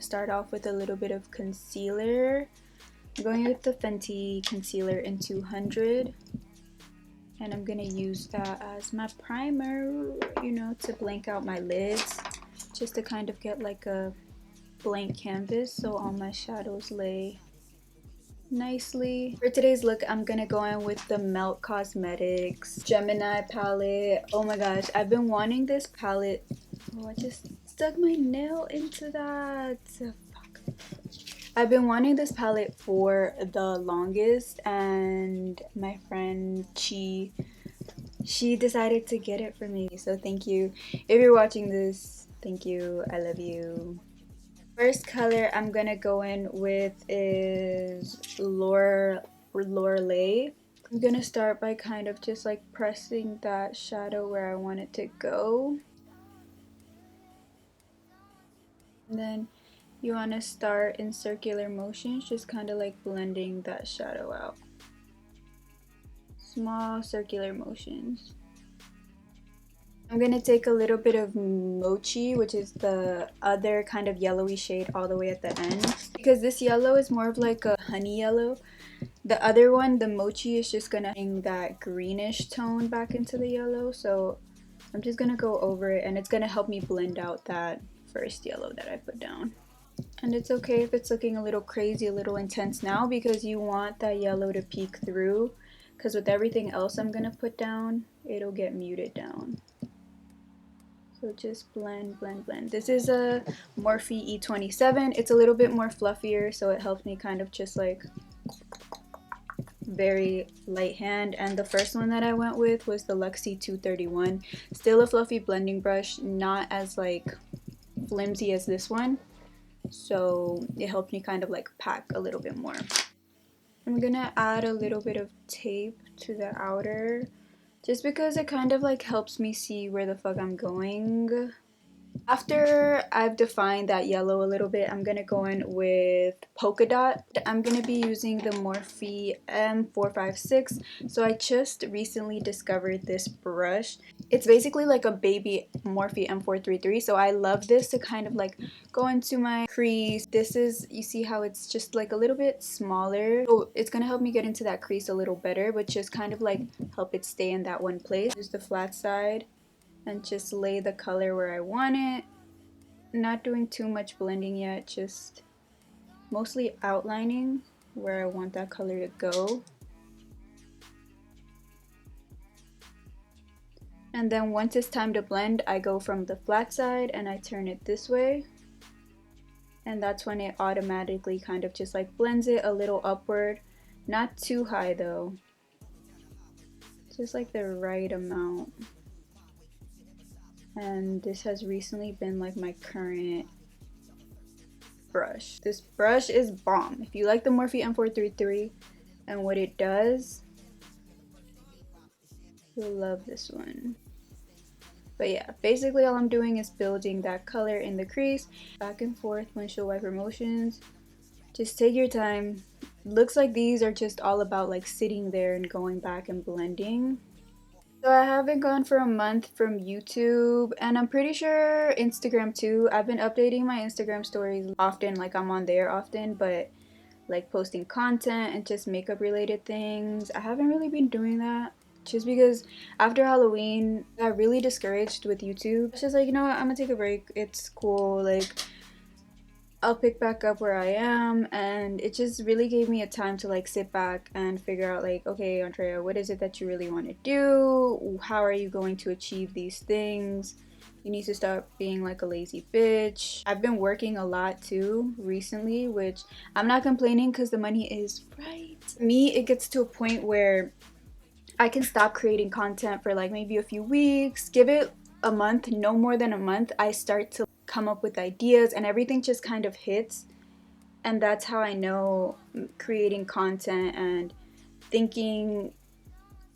start off with a little bit of concealer. I'm going with the Fenty concealer in 200. And I'm gonna use that as my primer, you know, to blank out my lids. Just to kind of get like a blank canvas so all my shadows lay nicely. For today's look, I'm gonna go in with the Melt Cosmetics Gemini palette. Oh my gosh, I've been wanting this palette. Oh, I just stuck my nail into that. Fuck. I've been wanting this palette for the longest, and my friend she decided to get it for me, so thank you. If you're watching this, thank you. I love you. First color I'm gonna go in with is Lorelei. I'm gonna start by kind of just like pressing that shadow where I want it to go. And then you want to start in circular motions, just kind of like blending that shadow out. Small circular motions. I'm gonna take a little bit of Mochi, which is the other kind of yellowy shade all the way at the end, because this yellow is more of like a honey yellow. The other one, the Mochi, is just gonna bring that greenish tone back into the yellow, so I'm just gonna go over it, and it's gonna help me blend out that first yellow that I put down. And it's okay if it's looking a little crazy, a little intense now, because you want that yellow to peek through, because with everything else I'm gonna put down, it'll get muted down. So just blend, blend, blend. This is a Morphe E27. It's a little bit more fluffier, so it helps me kind of just like very light hand. And the first one that I went with was the Luxie 231. Still a fluffy blending brush, not as like flimsy as this one. So it helped me kind of like pack a little bit more. I'm gonna add a little bit of tape to the outer, just because it kind of like helps me see where the fuck I'm going. After I've defined that yellow a little bit, I'm gonna go in with polka dot. I'm gonna be using the Morphe M456. So I just recently discovered this brush. It's basically like a baby Morphe M433. So I love this to kind of like go into my crease. This is, you see how it's just like a little bit smaller. So it's gonna help me get into that crease a little better, but just kind of like help it stay in that one place. Use the flat side and just lay the color where I want it. Not doing too much blending yet, just mostly outlining where I want that color to go. And then once it's time to blend, I go from the flat side and I turn it this way. And that's when it automatically kind of just like blends it a little upward. Not too high though. Just like the right amount. And this has recently been like my current brush. This brush is bomb. If you like the Morphe M433 and what it does, you'll love this one. But yeah, basically all I'm doing is building that color in the crease, back and forth windshield wiper motions. Just take your time. Looks like these are just all about like sitting there and going back and blending. So I haven't gone for a month from YouTube, and I'm pretty sure Instagram too. I've been updating my Instagram stories often, like I'm on there often, but like posting content and just makeup related things, I haven't really been doing that, just because after Halloween I got really discouraged with YouTube. It's just like, you know what, I'm gonna take a break. It's cool, like I'll pick back up where I am, and it just really gave me a time to like sit back and figure out like, okay, Andrea, what is it that you really want to do? How are you going to achieve these things? You need to stop being like a lazy bitch. I've been working a lot too recently, which I'm not complaining because the money is right. Me, it gets to a point where I can stop creating content for like maybe a few weeks, give it a month, no more than a month, I start to come up with ideas and everything just kind of hits. And that's how I know creating content and thinking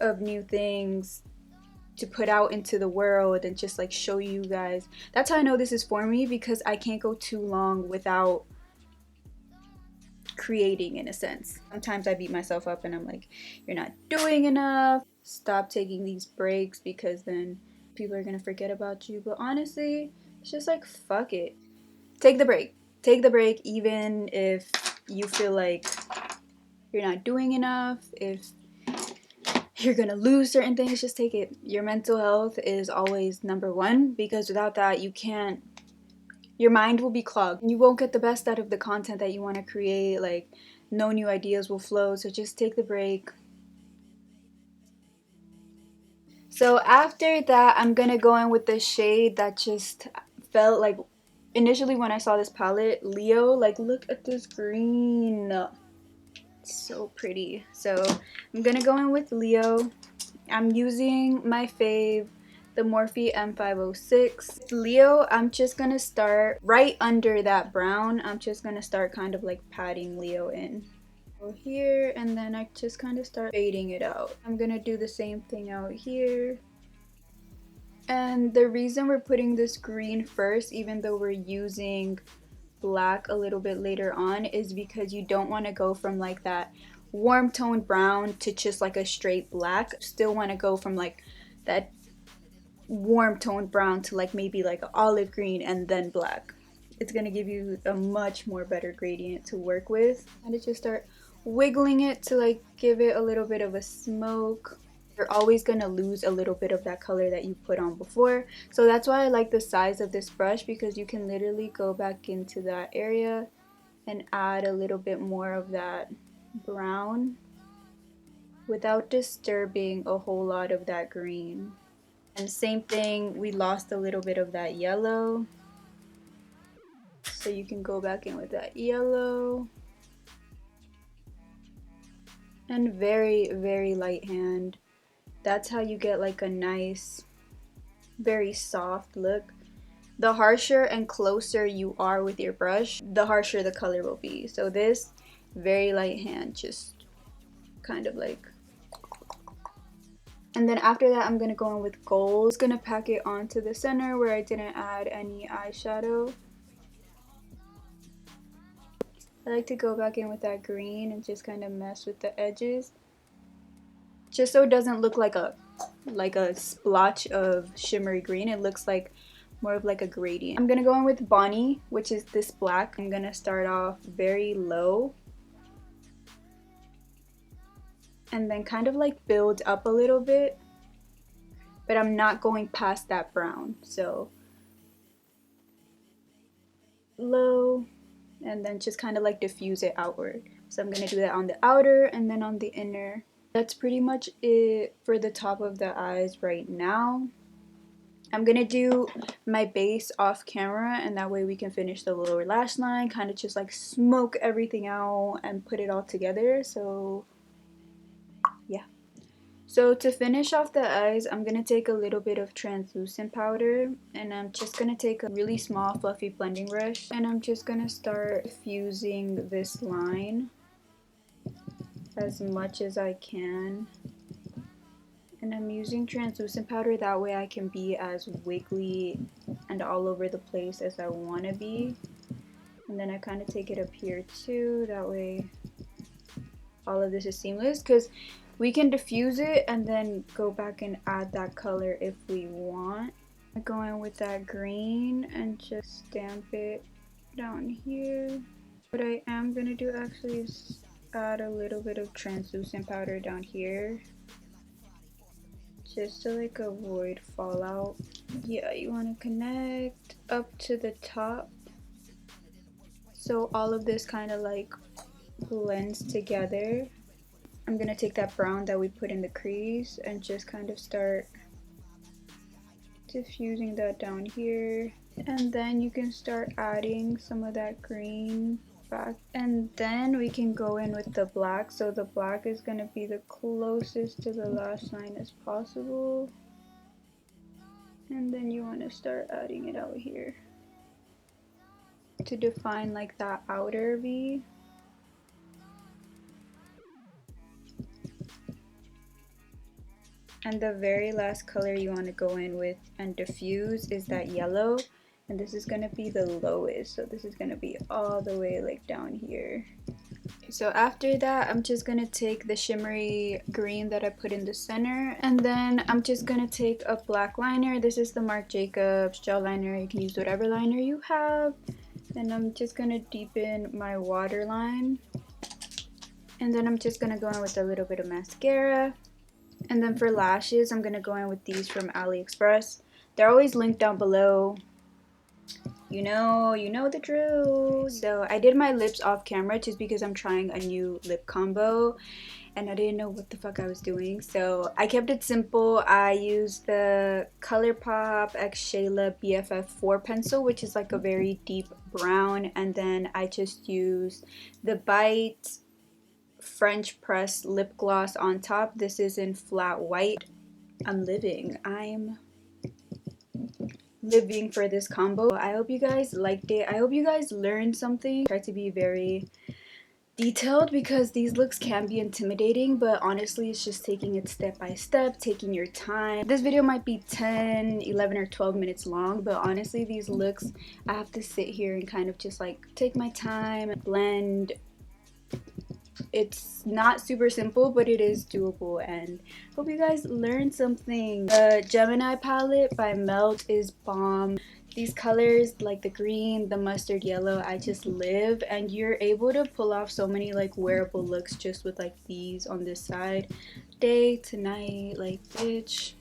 of new things to put out into the world and just like show you guys. That's how I know this is for me, because I can't go too long without creating, in a sense. Sometimes I beat myself up and I'm like, you're not doing enough. Stop taking these breaks, because then people are gonna forget about you. But honestly, it's just like, fuck it. Take the break. take the break even if you feel like you're not doing enough, if you're gonna lose certain things. Just take it. Your mental health is always number one, because without that you can't, your mind will be clogged. You won't get the best out of the content that you want to create. Like, no new ideas will flow. So just take the break. So after that, I'm gonna go in with the shade that just felt like, initially when I saw this palette, Leo. Like, look at this green. It's so pretty. So I'm gonna go in with Leo. I'm using my fave, the Morphe M506. Leo, I'm just gonna start right under that brown. I'm just gonna start kind of like patting Leo in. Go here, and then I just kind of start fading it out. I'm gonna do the same thing out here. And the reason we're putting this green first, even though we're using black a little bit later on, is because you don't want to go from like that warm toned brown to just like a straight black. Still want to go from like that warm toned brown to like maybe like an olive green and then black. It's gonna give you a much more better gradient to work with. And to just start wiggling it to like give it a little bit of a smoke. You're always gonna lose a little bit of that color that you put on before. So that's why I like the size of this brush, because you can literally go back into that area and add a little bit more of that brown without disturbing a whole lot of that green. And same thing, we lost a little bit of that yellow. So you can go back in with that yellow. And very, very light hand. That's how you get like a nice, very soft look. The harsher and closer you are with your brush, the harsher the color will be. So this, very light hand, just kind of like. And then after that, I'm gonna go in with gold. Just gonna pack it onto the center where I didn't add any eyeshadow. I like to go back in with that green and just kind of mess with the edges, just so it doesn't look like a splotch of shimmery green. It looks like more of like a gradient. I'm gonna go in with Bonnie, which is this black. I'm gonna start off very low and then kind of like build up a little bit, but I'm not going past that brown. So low, and then just kind of like diffuse it outward. So I'm gonna do that on the outer and then on the inner. That's pretty much it for the top of the eyes right now. I'm gonna do my base off camera, and that way we can finish the lower lash line, kind of just like smoke everything out and put it all together. So yeah. So to finish off the eyes, I'm gonna take a little bit of translucent powder, and I'm just gonna take a really small fluffy blending brush, and I'm just gonna start fusing this line as much as I can. And I'm using translucent powder, that way I can be as wiggly and all over the place as I want to be. And then I kind of take it up here too, that way all of this is seamless, because we can diffuse it and then go back and add that color if we want. I go in with that green and just stamp it down here. What I am going to do actually is add a little bit of translucent powder down here, just to like avoid fallout. Yeah, you want to connect up to the top so all of this kind of like blends together. I'm gonna take that brown that we put in the crease and just kind of start diffusing that down here, and then you can start adding some of that green back, and then we can go in with the black. So the black is going to be the closest to the lash line as possible, and then you want to start adding it out here to define like that outer V. And the very last color you want to go in with and diffuse is that yellow, and this is going to be the lowest, so this is going to be all the way like down here. So after that, I'm just going to take the shimmery green that I put in the center, and then I'm just going to take a black liner. This is the Marc Jacobs gel liner. You can use whatever liner you have. Then I'm just gonna deepen my waterline. And then I'm just gonna go in with a little bit of mascara. And then for lashes, I'm gonna go in with these from AliExpress. They're always linked down below. You know the drill. So I did my lips off camera just because I'm trying a new lip combo and I didn't know what the fuck I was doing. So I kept it simple. I used the Colourpop X Shayla BFF4 pencil, which is like a very deep brown. And then I just used the Bite French press lip gloss on top. This is in flat white. I'm living for this combo. I hope you guys liked it. I hope you guys learned something. Try to be very detailed because these looks can be intimidating, but honestly it's just taking it step by step, taking your time. This video might be 10, 11, or 12 minutes long, but honestly these looks I have to sit here and kind of just like take my time, blend. It's not super simple, but it is doable, and hope you guys learned something. The Gemini palette by Melt is bomb. These colors, like the green, the mustard yellow, I just live, and you're able to pull off so many like wearable looks just with like these on this side. Day to night, like bitch.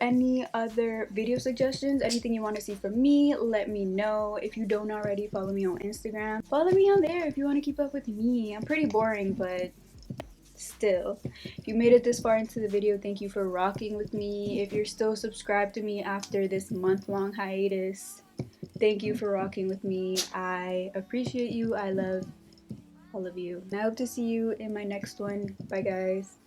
Any other video suggestions, anything you want to see from me, let me know. If you don't already, follow me on Instagram. Follow me on there if you want to keep up with me. I'm pretty boring, but still. If you made it this far into the video, thank you for rocking with me. If you're still subscribed to me after this month-long hiatus, thank you for rocking with me. I appreciate you. I love all of you. And I hope to see you in my next one. Bye, guys.